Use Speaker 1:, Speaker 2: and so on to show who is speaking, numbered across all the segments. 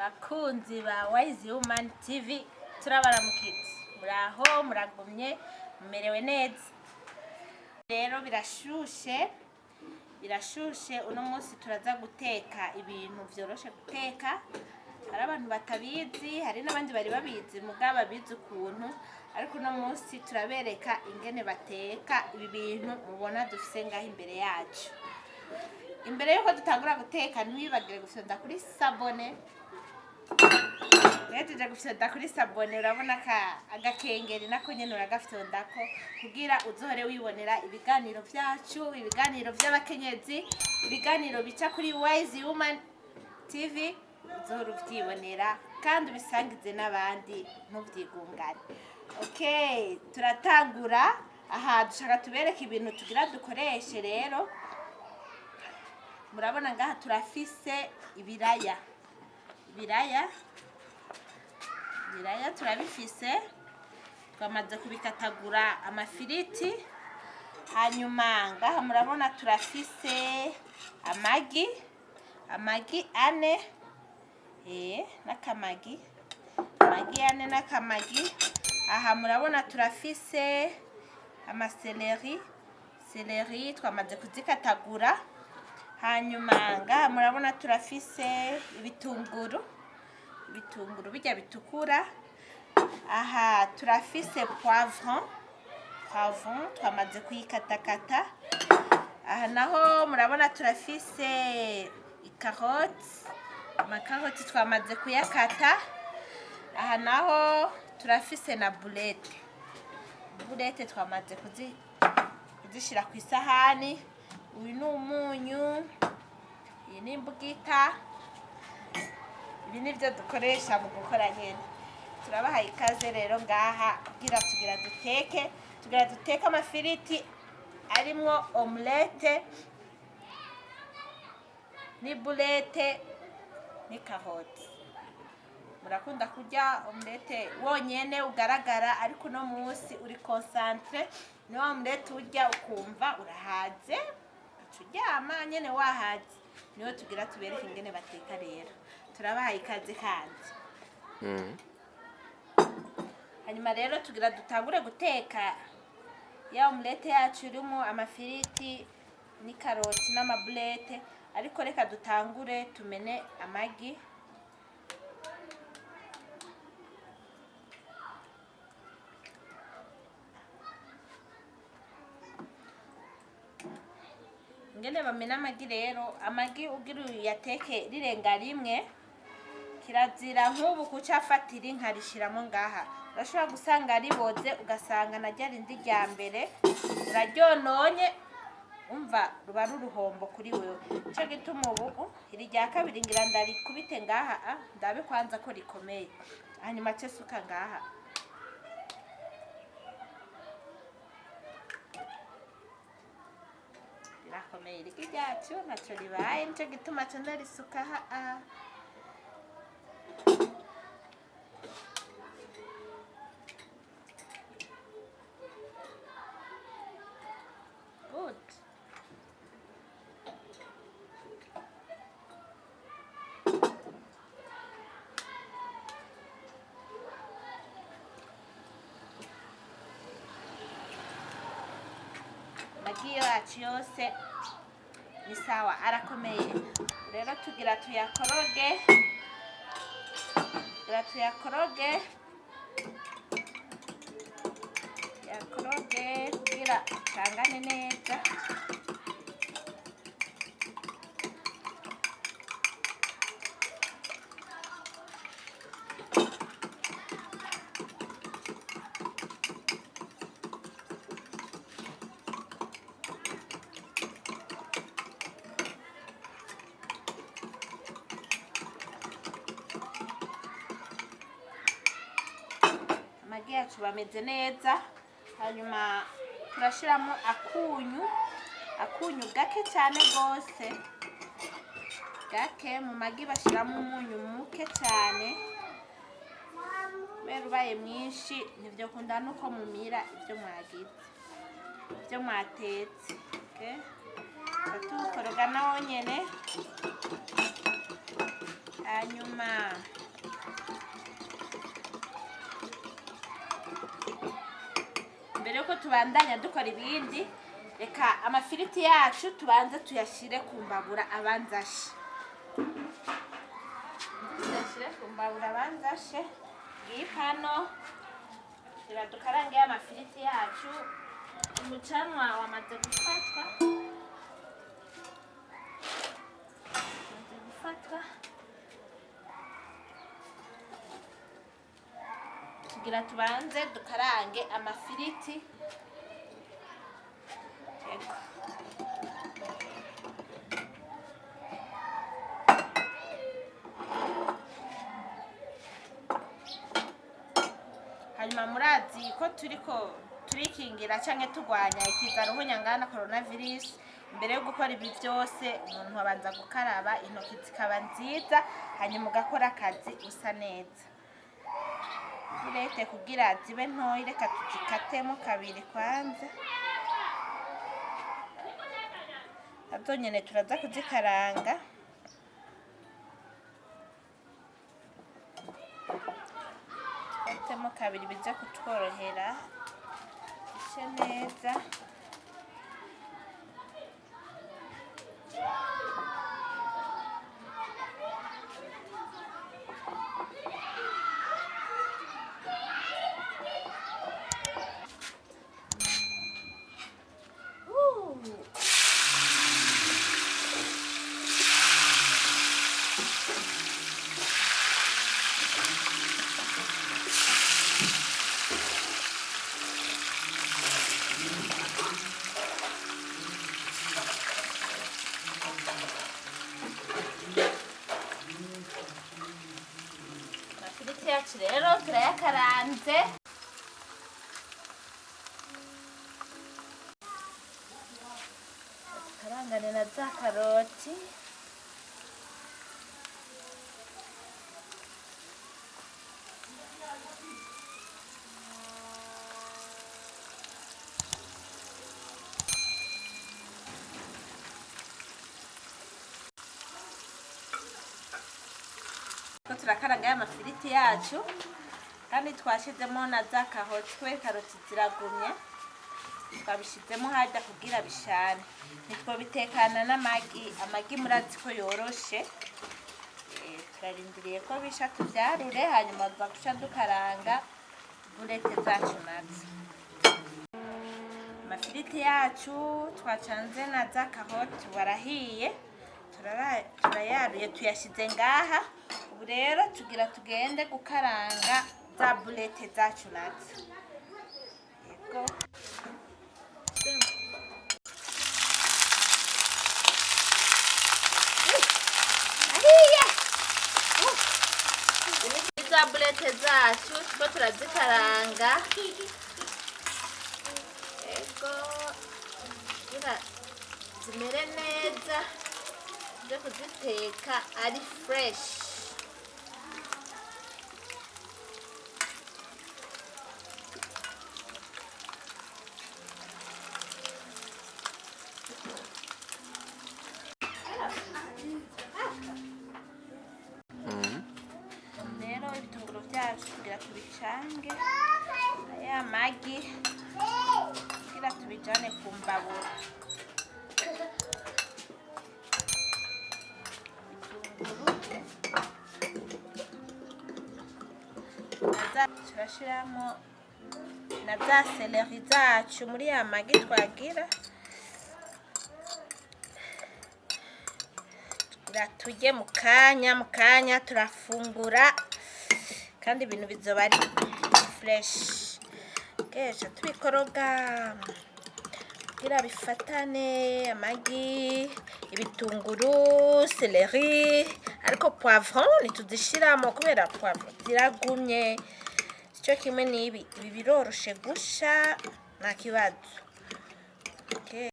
Speaker 1: bakunzi ba Wise Woman TV turabaramukitse muraho muragumye mumerewe neza. Rero birashushe uno munsi turaza guteka ibintu vyoroshe guteka. Hari abantu batabizi, hari n'abandi bari babizi mugabo babizi ukuntu, ariko uno munsi turabereka ingene bateka ibi bintu mubona dufise ngaho imbere yacu. Imbere yuko dutangura guteka ntibibagire gufyonda kuri sabone. Tuje gufyonda kuri sabone, urabona agakengeri nako nyene uragafyondako kugira uzohore wibonera ibiganiro vyacu, ibiganiro vy'abakenyezi, ibiganiro bica kuri Wise Woman TV, uzohore uvyibonera kandi ubisangize n'abandi ntuvyigungane. Okay, turatangura. Aha dushaka tubereke ibintu tugira dukoreshe. Rero murabona ngaha turafise ibiraya turabifise, twamaze kubikatagura amafiriti. Hanyuma ngaha murabona turafise amagi ane, n'akamagi ane n'akamagi. Aha murabona turafise seleri twamaze kuzikatagura. Hanyuma ngaha murabona turafise ibitunguru bijya bitukura. Aha turafise poivron twamaze kuyikatakata. Aha naho murabona turafise amakaroti twamaze kuyakata. Aha naho turafise na boulette twamaze kuzishira ku isahani. Uyu ni umunyu, iyi ni imbugita. Ibi nivyo dukoresha mu gukora nyene. Turabahaye ikaze rero ngaha kugira tugira duteke amafiriti arimwo umulette ni boulette ni karoti. Murakunda kurya umulette wonyene ugaragara, ariko no munsi uri concentre ni wa umulette urya ukumva urahaze, uryama nyene wahaze. Niyo tugira tubereke ingene bateka. Rero turabahaye ikaze kandi. Hanyuma rero tugira dutangure guteka ya umulette yacu irimo amafiriti ni karoti n'amaboulette, ariko reka dutangure tumene amagi. Ngene bamena amagi. Rero amagi ugira uyateke rirenga rimwe, kirazira nk'ubu kucafatira inkarishiramo ngaha. Urashobora gusanga riboze ugasanga narya rindi rya mbere uraryononye, umva ruba ruruhombo kuri wewe. Ico gituma ubu iri rya kabiri ngira ndarikubite ngaha, ndabe kwanza ko rikomeye, hanyuma ce suka ngaha. Rirakomeye irigi ryacu naco ribaye, nico gituma co ndarisuka aha. Amagi yacu yose ni sawa, arakomeye. Rero tugira tuyakoroge kugira cangane neza. Amagi yacu bameze neza. Hanyuma turashiramo akunyu gake cyane gose, gake. Mu magi bashiramo umunyu muke cyane, kubera ubaye mwinshi nivyo kunda nuko mumira ibyo mwatetse. Tukoroga nawo nyene. hanyuma mbere yuko tubandanya dukora ibindi, reka amafiriti yacu tubanze tuyashire ku mbabura abanza ashe. Tuyashire ku mbabura abanza ashe. Hano dukarange amafiriti yacu. Umucanwa wamaze gufatwa. Tugira tubanze dukarange amafiriti. Yego. Hanyuma murazi ko turikingira canke turwanya ikiza ruhunyangana coronavirus. Mbere yo gukora ibi byose umuntu abanza gukaraba intoki zikaba nziza, hanyuma ugakora akazi usa neza. Burete kugira zibe ntoyi, reka tuzikatemo kabiri kwanza. Nazo nyene turaza kuzikaranga. Katemo kabiri biza kutworohera ishe neza. Rero turayakaranze. Karangane na za karoti. Turakaranga amafiriti yacu kandi twashizemo na za karoti ziragumye, twabishizemo hajya kugira bishane. Nitwo bitekana n'amagi murazi ko yoroshe. Turarindiriye ko bisha tubyarure, hanyuma tuzaguca dukaranga boulette zacu nazo. Amafiriti yacu twacanze na za karoti barahiye, turayaruye tuyashize ngaha. Ubu rero tugira tugende gukaranga za boulette zacu nazo. Yego. Za boulette zacu two turazikaranga. Yego. Zimere neza. Zo kuziteka ari fresh. Rero ibitunguru byacu kugira tubicange, aya magi kugira tubijane ku mbabura. Turashiramo na za seleri zacu muri ya magi twagira. Turye mu kanya turafungura kandi ibintu bizoba ari fresh. Kesha tubikoroga kugira bifatane, amagi, ibitunguru, seleri, ariko poivron nituzishiramo kubera poivron ziragumye. Cyo kimwe n'ibi biroroshe gusha nta kibazo. Okay.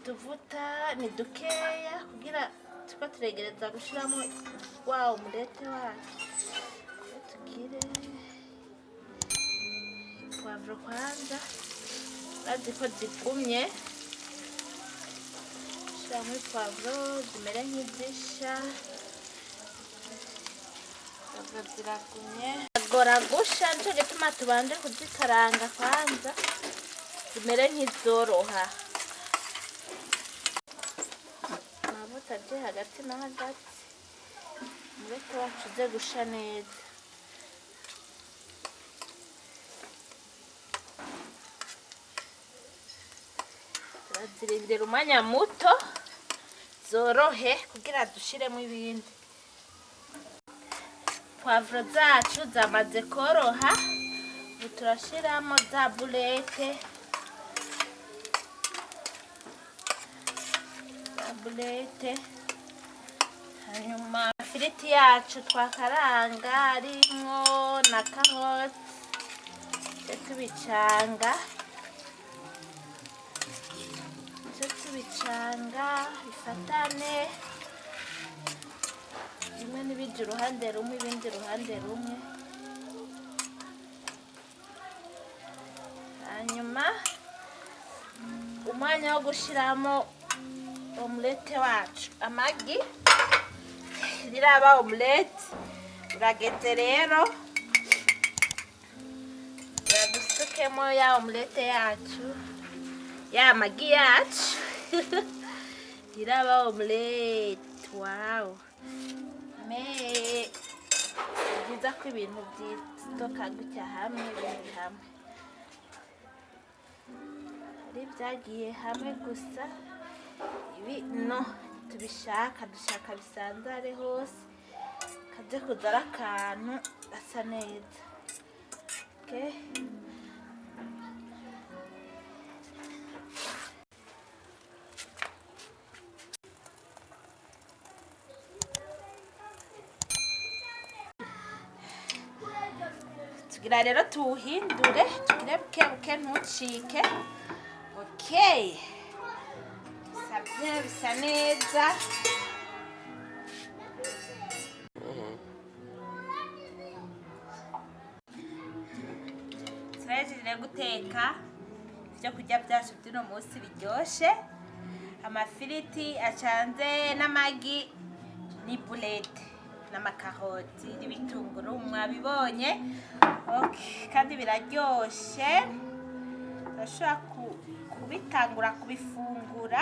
Speaker 1: Tuvuta ni dukeya kugira tuko turegereza gushiramo wa umulette wacu. Tugire poivron poivre kwanza bazi ko zigumye shiramo poivre zimere nk'izisha ziragumye agora gusha nico gituma tubanje kuzikaranga kwanza zimere nk'izoroha amavuta aje hagati na hagati umulette wacu uze gusha neza turazirindira umwanya muto zorohe kugira dushiremo ibindi poivre zacu zamaze koroha ubu turashiramo za boulette hanyuma ifiriti yacu twakaranga arimwo na karoti tubicanga bifatane bimwe n'ibindi uruhande rumwe ibindi uruhande rumwe hanyuma umwanya wo gushiramo umulette wacu amagi riraba umulette urageze rero dusukemo ya umulette yacu ya magi yacu riraba umulette wow byiza ko ibintu byitoka gutya hamwe biri hamwe ari byagiye hamwe gusa ibi no dushaka bisanzare hose kaze kuzara akantu asa neza okay. Tugira rero tuwuhindure tugire buke buke ntucike okay. Bisa neza turahejeje guteka ibyo kurya byacu by'uno munsi biryoshe amafiriti acanze n'amagi ni boulette n'amakaroti n'ibitunguru mwabibonye okay. Kandi biraryoshe urashobora kubitangura kubifungura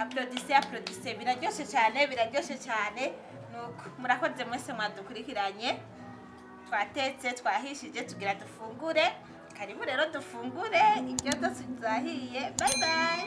Speaker 1: applaudisse biraryoshe cyane nuko murakoze mwese mwadukurikiranye twatetse twahishije tugira dufungure karibu rero dufungure ibyo byose zahiye bye bye.